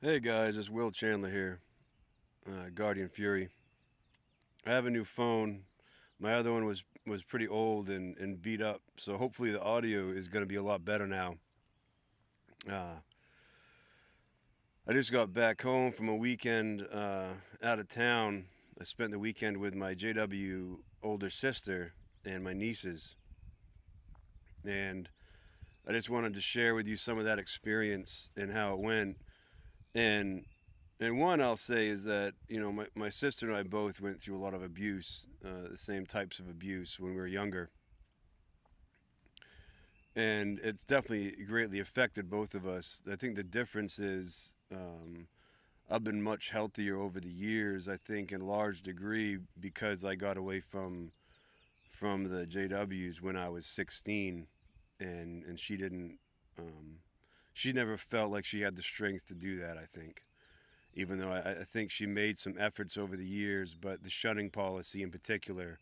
Hey guys, it's Will Chandler here, Guardian Fury. I have a new phone. My other one was pretty old and beat up, so hopefully the audio is going to be a lot better now. Uh, I just got back home from a weekend out of town. I spent the weekend with my JW older sister and my nieces, and I just wanted to share with you some of that experience and how it went. And And one I'll say is that, my sister and I both went through a lot of abuse, the same types of abuse when we were younger. And it's definitely greatly affected both of us. I think the difference is I've been much healthier over the years, I think, in large degree because I got away from the JWs when I was 16. And she didn't, she never felt like she had the strength to do that, I think. Even though I think she made some efforts over the years, but the shunning policy in particular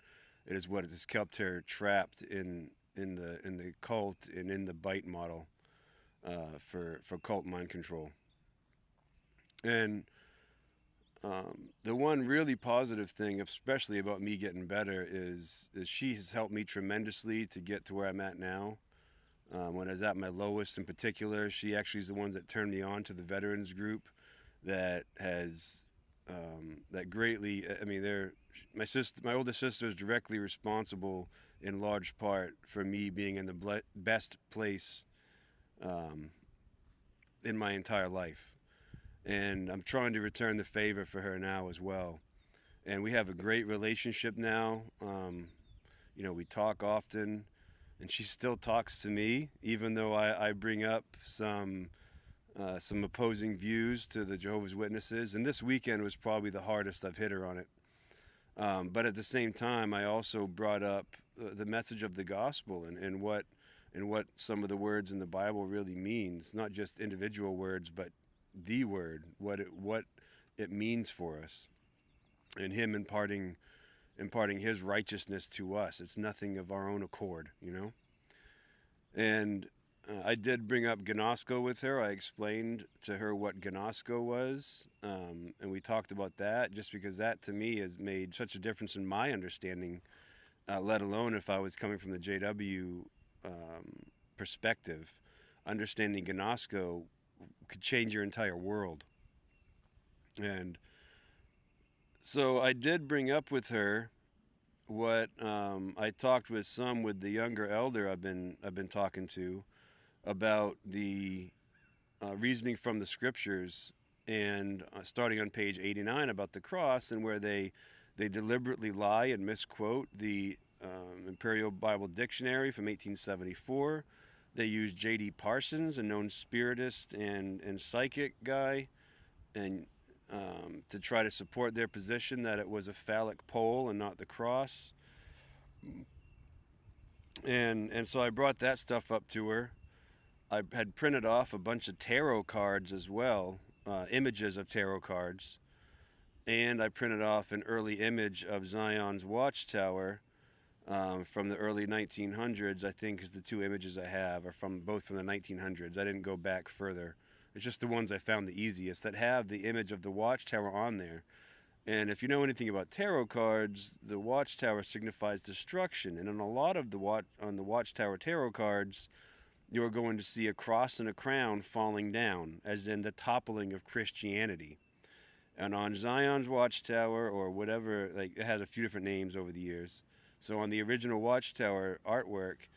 is what has kept her trapped in the cult and in the bite model for cult mind control. And the one really positive thing, especially about me getting better, is she has helped me tremendously to get to where I'm at now. When I was at my lowest, in particular, she actually is the one that turned me on to the veterans group that has that greatly. I mean, they're my older sister is directly responsible in large part for me being in the best place um, in my entire life, and I'm trying to return the favor for her now as well. And we have a great relationship now. We talk often, and she still talks to me, even though I bring up some opposing views to the Jehovah's Witnesses, and this weekend was probably the hardest I've hit her on it. But at the same time, I also brought up the message of the gospel and what some of the words in the Bible really means, not just individual words, but the word, what it means for us, and Him imparting His righteousness to us. It's nothing of our own accord. And I did bring up Gnosko with her. I explained to her what Gnosko was, and we talked about that just because that to me has made such a difference in my understanding, let alone if I was coming from the JW perspective. Understanding Gnosko could change your entire world. And so I did bring up with her what I talked with the younger elder I've been talking to about the reasoning from the scriptures, and starting on page 89 about the cross, and where they deliberately lie and misquote the Imperial Bible Dictionary from 1874. They use J.D. Parsons, a known spiritist and psychic guy, and to try to support their position that it was a phallic pole and not the cross. And so I brought that stuff up to her. I had printed off a bunch of tarot cards as well, images of tarot cards, and I printed off an early image of Zion's Watchtower from the early 1900s. I think is the two images I have are from both from the 1900s. I didn't go back further. It's just the ones I found the easiest that have the image of the Watchtower on there. And if you know anything about tarot cards, the Watchtower signifies destruction, and on a lot of the Watchtower tarot cards, you're going to see a cross and a crown falling down, as in the toppling of Christianity. And on Zion's Watchtower, or whatever, like it has a few different names over the years. So on the original Watchtower artwork,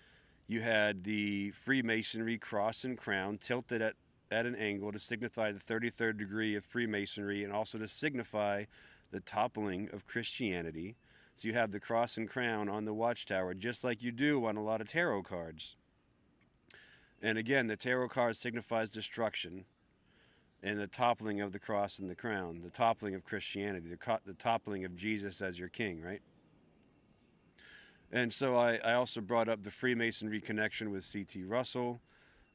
you had the Freemasonry cross and crown tilted at an angle to signify the 33rd degree of Freemasonry, and also to signify the toppling of Christianity. So you have the cross and crown on the Watchtower, just like you do on a lot of tarot cards. And again, the tarot card signifies destruction and the toppling of the cross and the crown, the toppling of Christianity, the toppling of Jesus as your king, right? And so I also brought up the Freemasonry connection with C.T. Russell.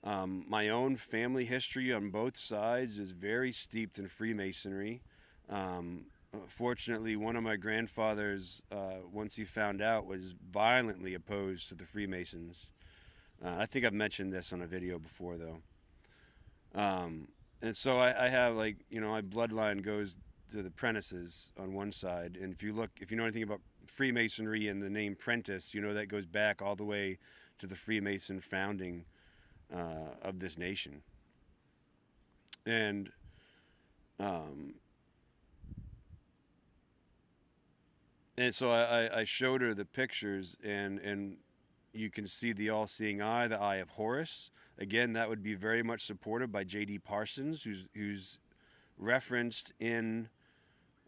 My own family history on both sides is very steeped in Freemasonry. Fortunately, one of my grandfathers, once he found out, was violently opposed to the Freemasons. I think I've mentioned this on a video before, though. And so I have, like, my bloodline goes to the Prentices on one side, and if you know anything about Freemasonry and the name Prentice, that goes back all the way to the Freemason founding of this nation. And um, and so I showed her the pictures, and you can see the all-seeing eye, the eye of Horus. Again, that would be very much supported by J.D. Parsons, who's referenced in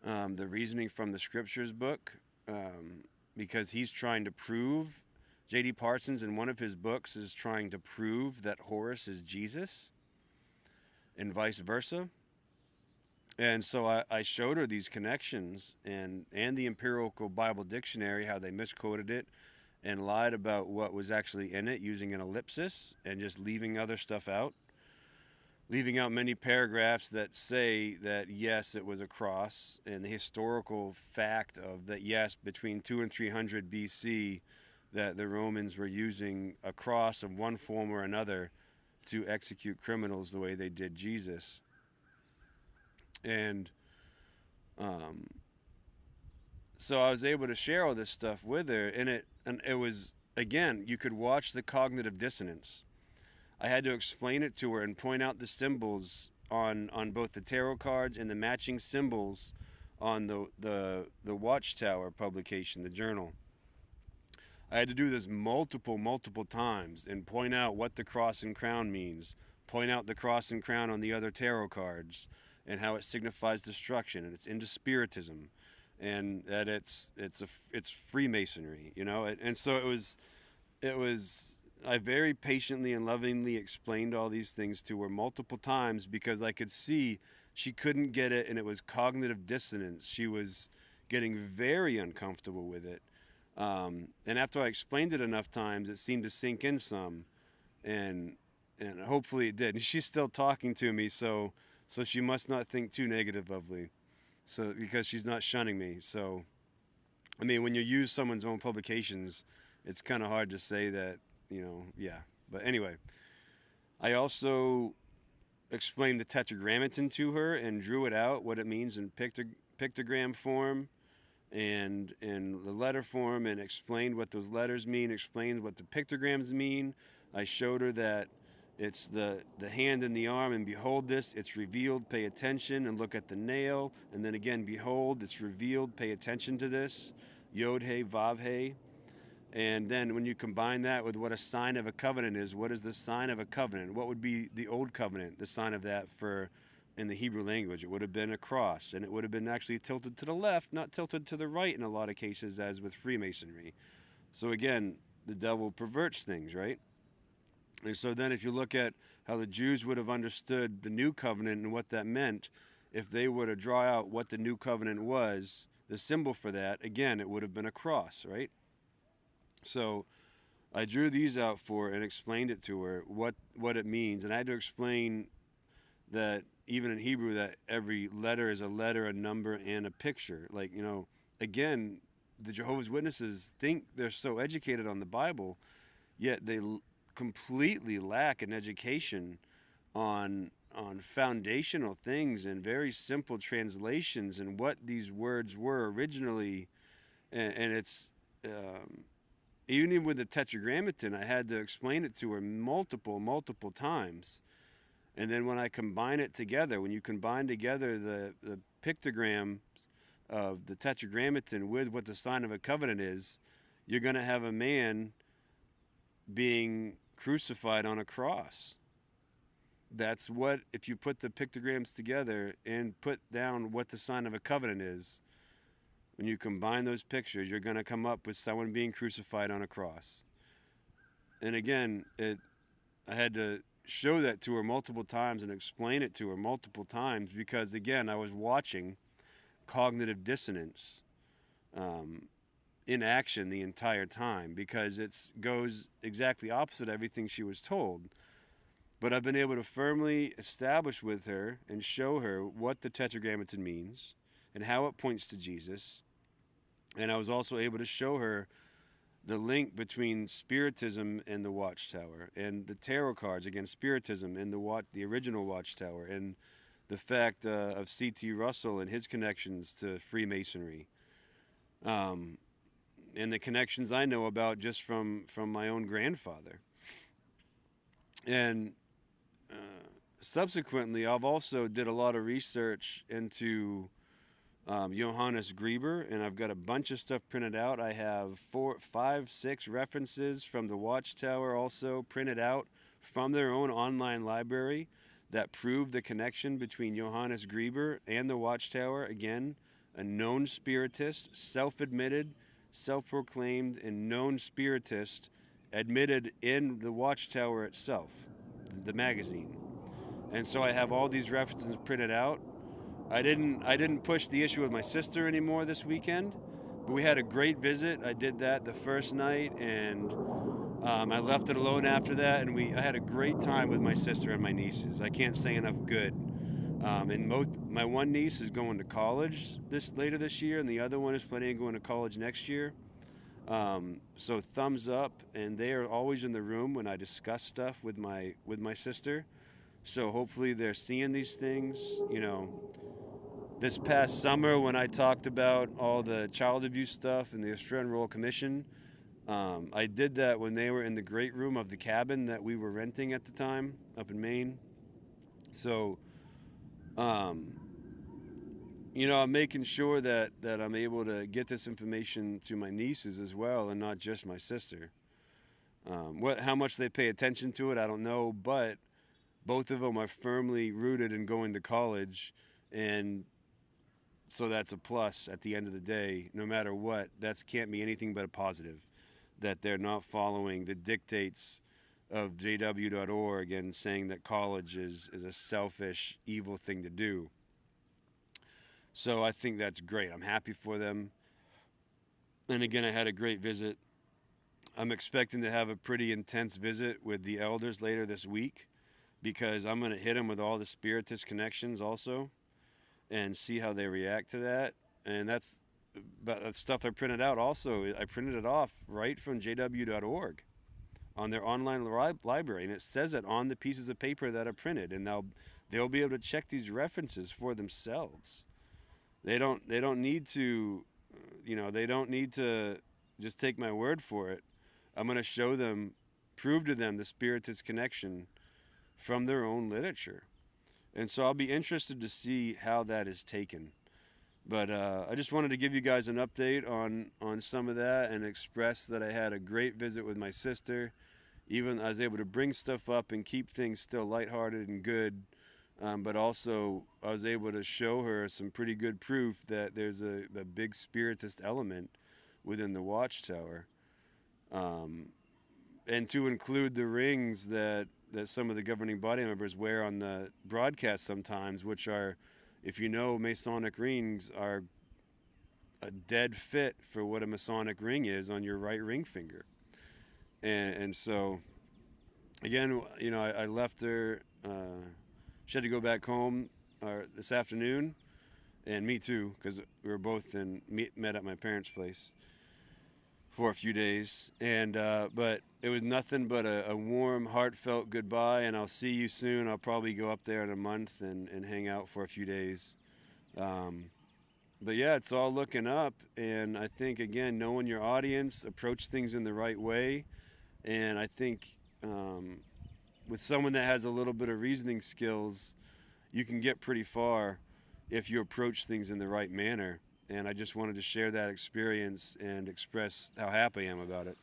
the Reasoning from the Scriptures book, because he's trying to prove, J.D. Parsons in one of his books is trying to prove that Horus is Jesus and vice versa. And so I showed her these connections, and the Empirical Bible Dictionary, how they misquoted it and lied about what was actually in it using an ellipsis and just leaving other stuff out, leaving out many paragraphs that say that yes, it was a cross, and the historical fact of that, yes, between 2 and 300 BC, that the Romans were using a cross of one form or another to execute criminals the way they did Jesus. And um, so I was able to share all this stuff with her, and it was, again, you could watch the cognitive dissonance. I had to explain it to her and point out the symbols on both the tarot cards and the matching symbols on the Watchtower publication, the journal. I had to do this multiple times and point out what the cross and crown means, point out the cross and crown on the other tarot cards, and how it signifies destruction, and it's into spiritism, and that it's Freemasonry, and so it was I very patiently and lovingly explained all these things to her multiple times because I could see she couldn't get it, and it was cognitive dissonance. She was getting very uncomfortable with it. And after I explained it enough times, it seemed to sink in some, and and hopefully it did. And she's still talking to me, so she must not think too negative of me. So because she's not shunning me. So I mean, when you use someone's own publications, it's kind of hard to say that, yeah. But anyway, I also explained the tetragrammaton to her and drew it out, what it means in pictogram form and in the letter form, and explained what those letters mean, explained what the pictograms mean. I showed her that it's the hand and the arm, and behold this, it's revealed, pay attention, and look at the nail, and then again, behold, it's revealed, pay attention to this, Yod He, Vav He. And then when you combine that with what a sign of a covenant is, what is the sign of a covenant? What would be the old covenant, the sign of that for in the Hebrew language? It would have been a cross, and it would have been actually tilted to the left, not tilted to the right in a lot of cases, as with Freemasonry. So again, the devil perverts things, right? And so then if you look at how the Jews would have understood the new covenant and what that meant, if they were to draw out what the new covenant was, the symbol for that, again, it would have been a cross, right? So I drew these out for her and explained it to her, what it means. And I had to explain that even in Hebrew, that every letter is a letter, a number, and a picture. Like, again, the Jehovah's Witnesses think they're so educated on the Bible, yet they completely lack an education on foundational things and very simple translations and what these words were originally. And it's even with the tetragrammaton, I had to explain it to her multiple times. And then when I combine it together, when you combine together the pictograms of the tetragrammaton with what the sign of a covenant is, you're going to have a man being crucified on a cross. That's what, if you put the pictograms together and put down what the sign of a covenant is, when you combine those pictures, you're going to come up with someone being crucified on a cross. And again, I had to show that to her multiple times and explain it to her multiple times because, again, I was watching cognitive dissonance in action the entire time because it goes exactly opposite everything she was told. But I've been able to firmly establish with her and show her what the tetragrammaton means and how it points to Jesus. And I was also able to show her the link between Spiritism and the Watchtower, and the tarot cards against Spiritism and the original Watchtower, and the fact of C.T. Russell and his connections to Freemasonry, um, and the connections I know about just from my own grandfather. And subsequently, I've also did a lot of research into Johannes Grieber, and I've got a bunch of stuff printed out. I have 4, 5, 6 references from the Watchtower also printed out from their own online library that prove the connection between Johannes Grieber and the Watchtower. Again, a known spiritist, self-admitted, self-proclaimed, and known spiritist, admitted in the Watchtower itself, the magazine. And so I have all these references printed out. I didn't push the issue with my sister anymore this weekend, but we had a great visit. I did that the first night, and I left it alone after that, and I had a great time with my sister and my nieces. I can't say enough good. And my one niece is going to college later this year, and the other one is planning on going to college next year. So thumbs up, and they are always in the room when I discuss stuff with my sister. So hopefully they're seeing these things. This past summer when I talked about all the child abuse stuff and the Australian Royal Commission, I did that when they were in the great room of the cabin that we were renting at the time up in Maine. So, I'm making sure that I'm able to get this information to my nieces as well, and not just my sister. How much they pay attention to it, I don't know, but both of them are firmly rooted in going to college, and so that's a plus at the end of the day. No matter what, that can't be anything but a positive, that they're not following the dictates of JW.org and saying that college is a selfish, evil thing to do. So I think that's great. I'm happy for them. And again, I had a great visit. I'm expecting to have a pretty intense visit with the elders later this week, because I'm going to hit them with all the spiritist connections also and see how they react to that. And that's stuff I printed out also. I printed it off right from jw.org on their online library, and it says it on the pieces of paper that are printed, and they'll be able to check these references for themselves. They don't need to, they don't need to just take my word for it. I'm going to show them, prove to them the spiritist connection from their own literature. And so I'll be interested to see how that is taken. But I just wanted to give you guys an update on some of that, and express that I had a great visit with my sister. Even I was able to bring stuff up and keep things still lighthearted and good, but also I was able to show her some pretty good proof that there's a big spiritist element within the Watchtower. And to include the rings that some of the governing body members wear on the broadcast sometimes, which are, if you know, Masonic rings are a dead fit for what a Masonic ring is on your right ring finger. And so, again, I left her. She had to go back home this afternoon, and me too, because we were both met at my parents' place for a few days. And but it was nothing but a warm, heartfelt goodbye, and I'll see you soon. I'll probably go up there in a month and hang out for a few days. But yeah, it's all looking up, and I think, again, knowing your audience, approach things in the right way, and I think with someone that has a little bit of reasoning skills, you can get pretty far if you approach things in the right manner. And I just wanted to share that experience and express how happy I am about it.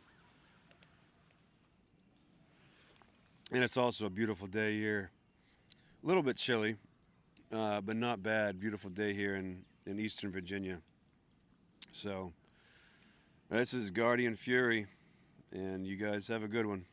And it's also a beautiful day here. A little bit chilly, but not bad. Beautiful day here in Eastern Virginia. So this is Guardian Fury, and you guys have a good one.